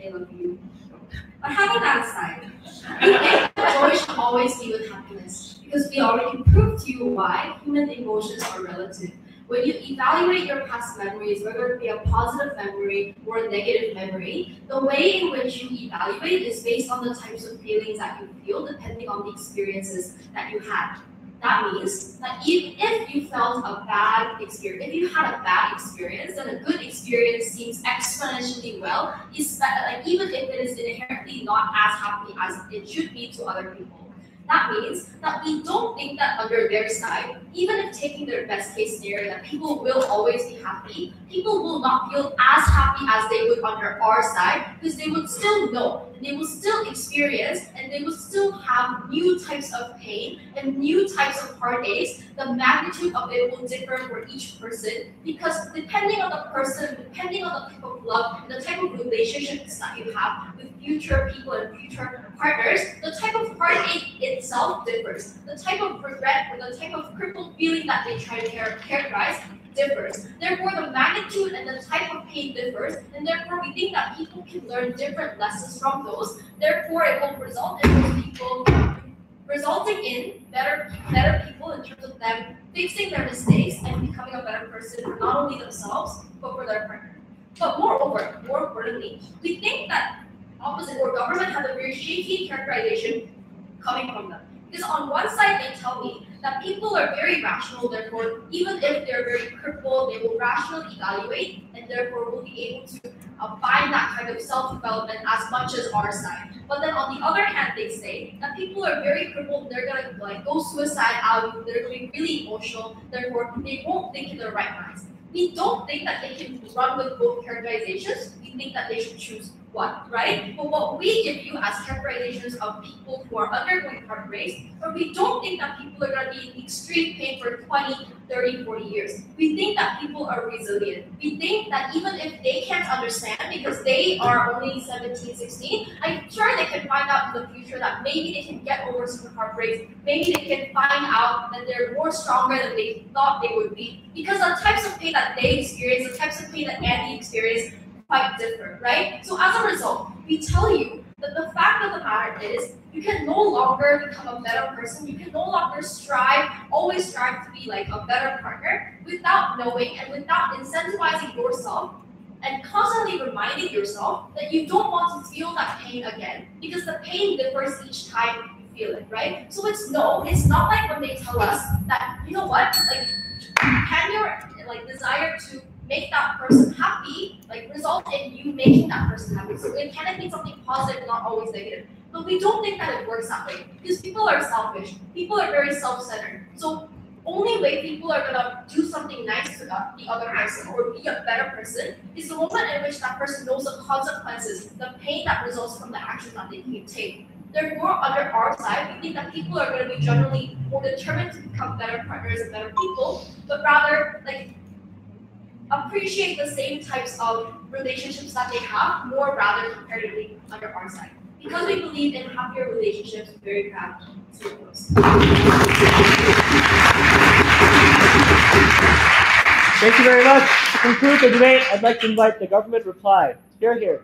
I love you. But having that aside, I think that joy should always be with happiness, because we already proved to you why human emotions are relative. When you evaluate your past memories, whether it be a positive memory or a negative memory, the way in which you evaluate is based on the types of feelings that you feel, depending on the experiences that you had. That means that if you felt a bad experience, if you had a bad experience, then a good experience seems exponentially well, even if it is inherently not as happy as it should be to other people. That means that we don't think that under their side, even if taking their best case scenario, that people will always be happy, people will not feel as happy as they would under our side, because they would still know, they will still experience, and they will still have new types of pain and new types of heartaches. The magnitude of it will differ for each person, because depending on the person, depending on the type of love and the type of relationships that you have with future people and future partners, the type of heartache itself differs. The type of regret or the type of crippled feeling that they try to characterize differs. Therefore, the magnitude and the type of pain differs, and therefore we think that people can learn different lessons from those. Therefore, it will result in those people resulting in better people in terms of them fixing their mistakes and becoming a better person for not only themselves, but for their partner. But moreover, more importantly, we think that opposite or government has a very shaky characterization coming from them. Because on one side, they tell me that people are very rational, therefore, even if they're very crippled, they will rationally evaluate, and therefore will be able to find that kind of self-development as much as our side. But then on the other hand, they say that people are very crippled, they're gonna go suicidal, they're going to be really emotional, therefore they won't think in their right minds. We don't think that they can run with both characterizations. We think that they should choose one, right? But what we give you as characterizations of people who are undergoing heartbreaks, but we don't think that people are going to be in extreme pain for 20, 30, 40 years. We think that people are resilient. We think that even if they can't understand because they are only 17, 16, I'm sure they can find out in the future that maybe they can get over some heartbreaks. Maybe they can find out that they're more stronger than they thought they would be. Because the types of pain that they experience, the types of pain that Andy experienced, quite different, right? So as a result, we tell you that the fact of the matter is you can no longer become a better person. You can no longer always strive to be like a better partner without knowing and without incentivizing yourself and constantly reminding yourself that you don't want to feel that pain again, because the pain differs each time you feel it, right? So it's not like when they tell us that, you know what, like, can your desire to make that person happy result in you making that person happy? So it can be something positive, not always negative. But we don't think that it works that way because people are selfish. People are very self-centered. So only way people are gonna do something nice to the other person or be a better person is the moment in which that person knows the consequences, the pain that results from the actions that they can take. Therefore, under our side, we think that people are going to be generally more determined to become better partners and better people, but rather like appreciate the same types of relationships that they have more rather comparatively under our side. Because we believe in happier relationships, very proud to close. Thank you very much. To conclude the debate, I'd like to invite the government reply. Here. Yes.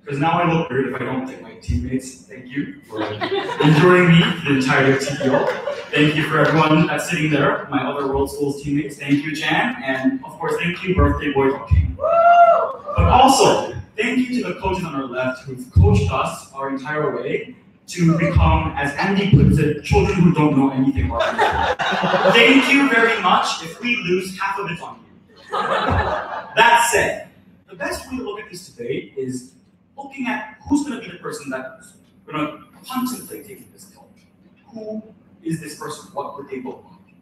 Because now I look weird if I don't thank my teammates. Thank you for enjoying me the entire TPO. Thank you for everyone that's sitting there, my other World Schools teammates. Thank you, Chan. And of course, thank you, Birthday Boy Talking. But also, thank you to the coaches on our left who've coached us our entire way to become, as Andy puts it, children who don't know anything about it. Thank you very much if we lose half of it on you. That said, the best way to look at this debate is looking at who's going to be the person that's going to contemplate taking this pill. Who is this person? What would they look like?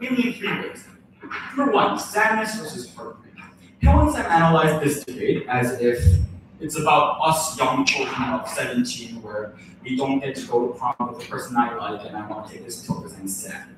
Mainly in 3 ways. Number 1, sadness versus heartbreak. Parents have analyzed this debate as if it's about us young children of 17 where we don't get to go to prom with the person I like and I want to take this pill because I'm sad.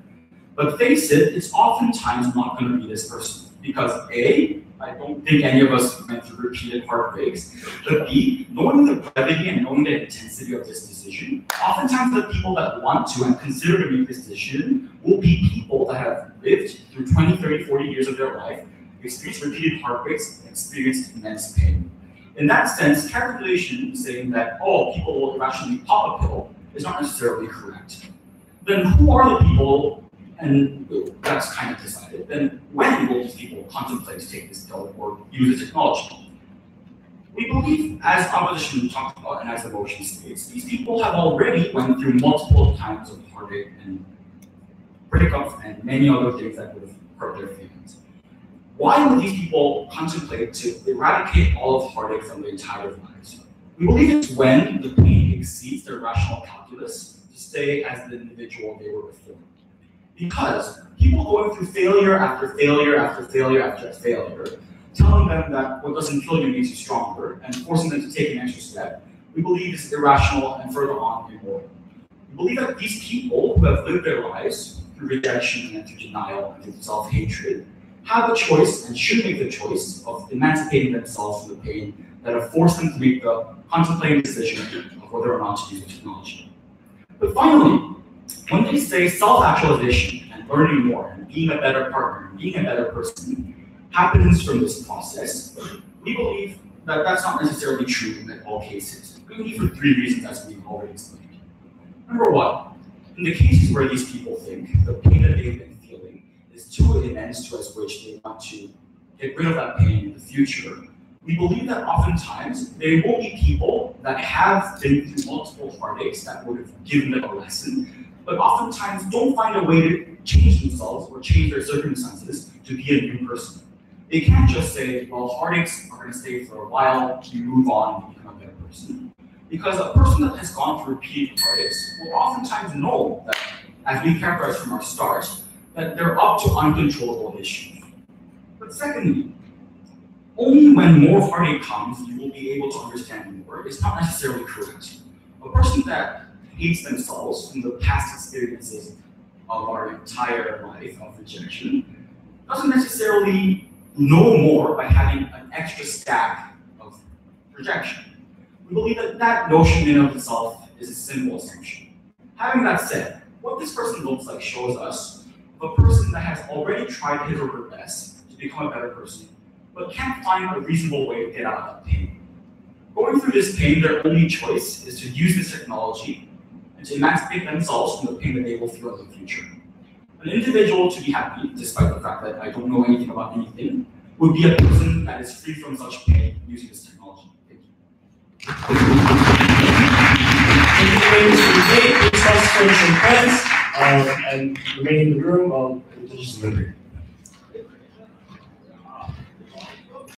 But face it, it's oftentimes not going to be this person. Because A, I don't think any of us went through repeated heartbreaks. But B, knowing the brevity and knowing the intensity of this decision, oftentimes the people that want to and consider to make this decision will be people that have lived through 20, 30, 40 years of their life, experienced repeated heartbreaks, and experienced immense pain. In that sense, calculation saying that, oh, people will irrationally pop a pill is not necessarily correct. Then who are the people? And that's kind of decided. Then when will these people contemplate to take this pill or use the technology? We believe, as opposition talked about and as the motion states, these people have already went through multiple times of heartache and breakups and many other things that would have hurt their feelings. Why would these people contemplate to eradicate all of heartache from their entire lives? We believe it's when the pain exceeds their rational calculus to stay as the individual they were before. Because people going through failure after failure after failure after failure, telling them that what doesn't kill you makes you stronger, and forcing them to take an extra step, we believe is irrational and further on immoral. We believe that these people who have lived their lives through rejection and through denial and through self-hatred have a choice and should make the choice of emancipating themselves from the pain that have forced them to make the contemplating decision of whether or not to use the technology. But finally, when they say self-actualization and learning more and being a better partner and being a better person happens from this process, we believe that that's not necessarily true in all cases, mainly for 3 reasons as we've already explained. Number 1, in the cases where these people think the pain that they've been feeling is too immense to as which they want to get rid of that pain in the future, we believe that oftentimes there will be people that have been through multiple heartaches that would have given them a lesson, but oftentimes don't find a way to change themselves or change their circumstances to be a new person. They can't just say, well, heartaches are going to stay for a while, you move on and become a better person. Because a person that has gone through repeated heartaches will oftentimes know that, as we characterize from our start, that they're up to uncontrollable issues. But secondly, only when more heartache comes, you will be able to understand more. It's not necessarily correct. A person that hates themselves from the past experiences of our entire life of rejection doesn't necessarily know more by having an extra stack of rejection. We believe that that notion in and of itself is a simple assumption. Having that said, what this person looks like shows us a person that has already tried his or her best to become a better person, but can't find a reasonable way to get out of that pain. Going through this pain, their only choice is to use this technology and to emancipate themselves from the pain that they will feel in the future. An individual to be happy, despite the fact that I don't know anything about anything, would be a person that is free from such pain using this technology. Thank you. Thank you, ladies and gentlemen. Please, friends and friends, and remain in the room. religious liberty.